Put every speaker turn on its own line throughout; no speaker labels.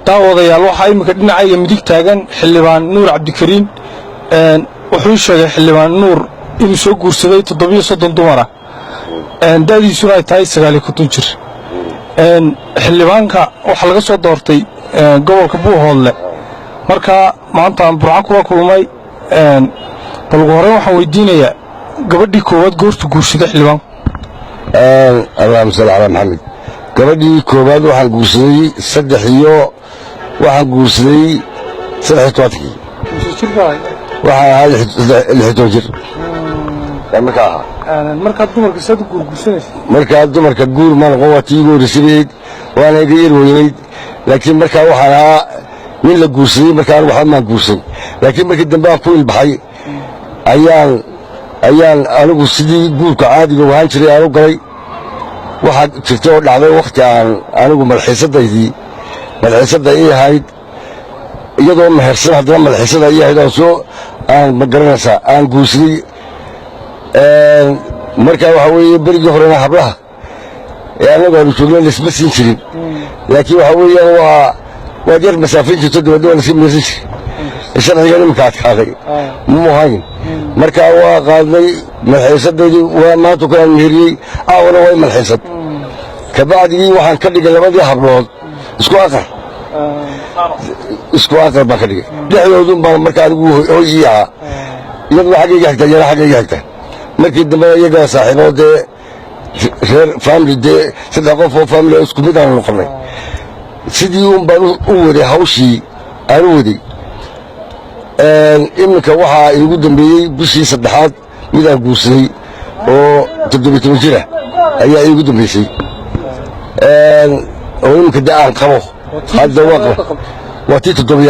daawadayaal waxaa imika dhinacayga midig taagan xildhibaan nuur cabdikariin wuxuu sheegay xildhibaan nuur inuu soo guursaday 37 dumar ah da'diisuna ay tahay 9 jir xildhibaanka waxa laga soo doortay gobolka Buuhoodle marka maanta aan burco kula kulmay bal hore waxaan weydiinayaa gabadhii koowaad goortu guursaday xildhibaan
اللهم صل على محمد gabadhii koowaad waxaan guursaday saddex iyo waxaan guursaday 13 waxaa ahaa 16 jir
markaa dumarka sad guursanaysa
markaa dumarka guur ma noqon waa tii guursadeed waana iga yar weynayd laakiin markaa waxaan ahaa nin la guursaday markaa waxba ma guursan laakiin markii dambe aan ku ilbaxay ayaan anigu sidii guurka caadiga wahan jiray aan u galay waxaa jirta oo dhacday waqti aan anigu malxiisada ii ahayd iyadoo mehersan haddana malxiisada ii ahayd oo soo aan ma garanaysaa aan guursaday markaa waxaa weeye berigii horena hablaha ee annagu aanu joogna laisma siin jirin laakiin waxaa weeyaan waad yar masaafayn jirto dabadna waa laska meersan jiray sharcigan iminka adkaaday muu ahayn markaa waa qaadnay malxiisadeedii waa maanta kalaan meheriyey aawana way malxiisad kabacdigii waxaan ka dhigay labadii hablood isku aqal baan ka dhigay dhexdoodun baan marka anigu hoy ii ahaa iyaduna xaggayga xigta yana xaggayga xigta markii dambe iyagaa saaxiiboo dee reer family dee saddex qof oo family isku mid aanu noqonnay sidii un baan u waday hawshii aan u waday iminka waxaa iigu dambeeyey bishii saddexaad midaan guursaday oo 17 jir ah ayaa iigu dambeysay oo iminka dee aan qabo hadda waa tii 7 wey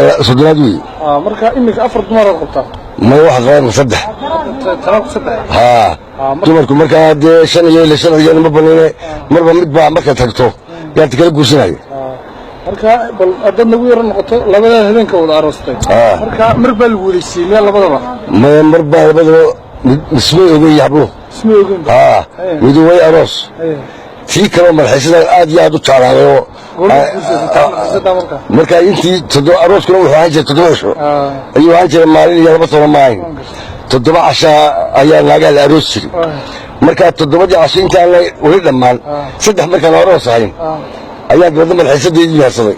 marka iminka 4 dumar aad qabtaa
ما واحد غير صدح ها تمرك مركا دي شن يلي شن يلي ما بنينا مربا مدبع مركا تagto yaa tikala guursanay
marka bal adana weerar noqoto labada habeenka wada aroostay marka marba la wulisiin meel labadaba
marba labadaba ismay ogeey yablo midu way aroos tii kale marxisada aad iyo aad u taarayo marka intii todo arooskuna wuxuu ahaan jiray 7 cisho ayuu ahaan jiray maalin iyo laba toban maalin 7 casha ayaa laga aroos jiray marka 7 casho intaan wali dhamaan saddex markaan aroos ahayn ayaa gabadha malxiisadeedii yaarsaday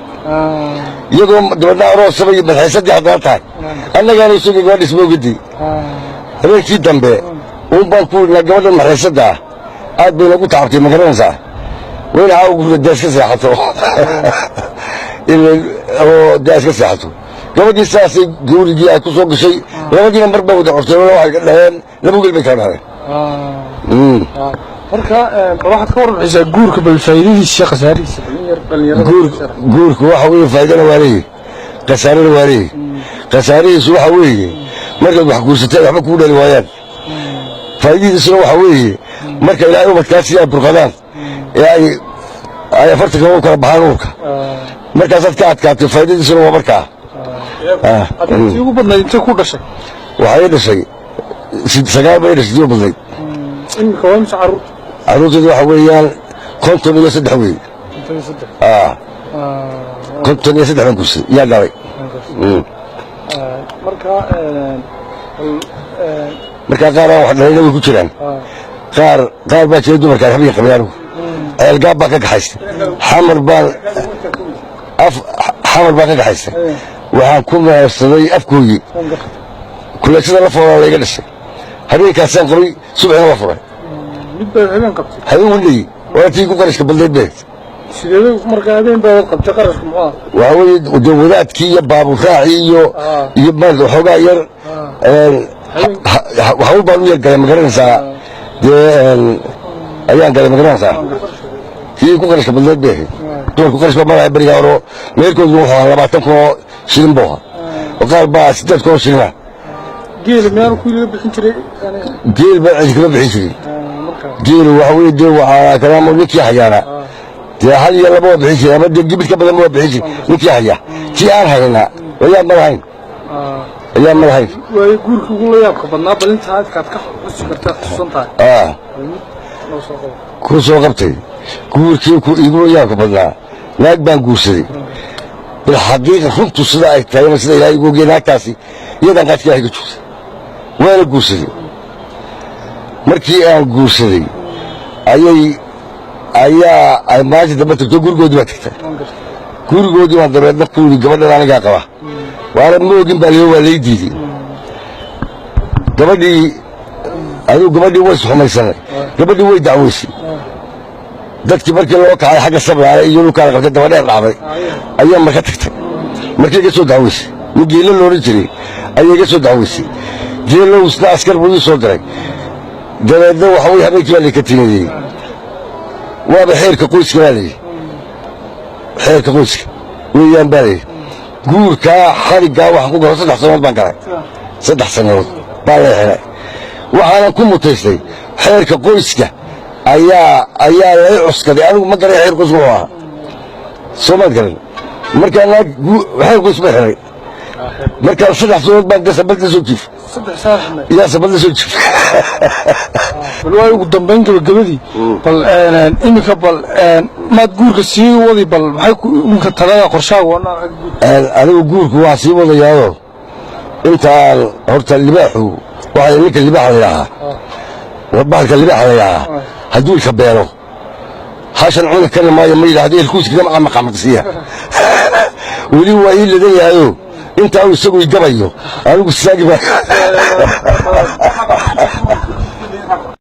iyagoo gabadha aroos sabay malxiisadii hadda tahay annagana isugu gabadh ismoogidi habeenkii dambe baan ku gabadha malxiisada aad bay lagu taabtay ma garanaysaa وين عاوق داس كساحته oo daas ka saxato gabadhii saasi guurigii ay ku soo gashay labadiina marba wada qortay waxay ka dhaheen laba gel bay ka dhaheen
marka waxaad ka warbixisaa guurka bal faa'iidadiisa khasaarihiisa
guurku waxa weeye faa'iidana waa leeyahay khasaarana waa leeyahay khasaarihiisu waxa weeye markaad wax guursatay waxba kuu dhali waayaan faa'iidadiisuna waxa weeye marka ilaahay ubadkaasi ay burqadaan ay afarta kale kala baxaan uurka markaasaad ka adkaatay faa'iidadiisuna waa markaa
adii ugu badnayd intee ku dhashay
waxay dhashay 9 bay dhashay ugu badnayd
imika waa imsa
caruurteedu waxa weeyaan 53 wey 53 baan gursay yaa dhalay marka qaar wax dhalayna way ku jiraan qaar baa jiray dumarkaan habeen qabyaanuhu ceelgaab baa ka gaxaystay xamar baa ka gaxaystay waxaan ku mehersaday afkooyii kuleeshada la fooraa layga dhashay habeenkaasaan qabay subaxina la furay habeen wendhey waa tii ku qarashka baldeed beed
sideeda marka habeen baa qabtay qarashka muxuu
waa weeye wadaadkii iyo baabuur raacii iyo maanta waxoogaa yar hawl baan u yar galay ma garanaysaa dee ayaan galay ma garanaysaa kii ku qarashka baldeed bay ahayd dumarku qarashka maraaya beriga horo meelkoodu wuxuu ahaa 20 kun oo shilin buu ahaa oo qaar baa 8 kun oo shilin ah
geel meel ku laga bixin jiray
geel baa cid kala bixin jiray geel waxa weeye dee waxaa kalaamo ninkii hayaana dee hal iyo laba waa bixin jiray ama dee gibid ka badan waa bixin jiray ninkii haya kii aan haynaa wayaa madahayn
way guurka ugu la yaabka badnaa balinta aadkaad ka xusi kartaa xusantahay
ku soo qabtay guurkii ku igu yaabka badnaa naag baan guursaday بالحقيقة runtu sida ay tahay sida ilaahay ugu geenaakaasi iyadan qaadka ay joogto waana guursaday markii aan guursaday ay maaji daba tagto gurigoodii baa tagtay gurigoodii waan dabeedna kuuli gabadhan anigaa qaba waana moogin baa waa lay diiday gabadhii way xumaysanay gabadhii way dacweysay dadkii markii loo kacay xagga sablaale iyo dhulkaan qabtay dabadheer dhacday ayaa marka tagtay markii iga soo dacweysay geelo looran jiray ayay iga soo dacweysay geelowsna askar buu ii soo diray dabeedna waxa way habeenkii baa layka timadeeyey waaba xeerka qoyska baa layidhi xeerka qoyska weeyaan baa layidhi guurkaa xariggaa waxaan ku galo 3 sannadood baan galay 3 sannadood baa la xidhay waxaanan ku mutaystay xeerka qoyska ayaa lay cuskaday anigu ma garay xeer qoys wuxuu ahaa soo maad garan markaan xeer qoys ma xiray markaan 3 sannadood baan gasabadda soo jiif
3 sano
yaa sabadda soo jiif
bal way ugu dambeyn gabadii bal imika bal maad guurka sii wadi bal maxay imika talada qorshaaga wana
anigu guurku waa sii wadayaado intaan horta libaaxu waxa ninka libaaxa la yiraahdaa wabahalka libaaxa la yiraahdaa hadduu ka beero hashan cunug kana ma yiraahdo ilkuuska ma maqamaqsiya wali waa ii ladan yahayo inta uu isagu igabayo anigu saagi baa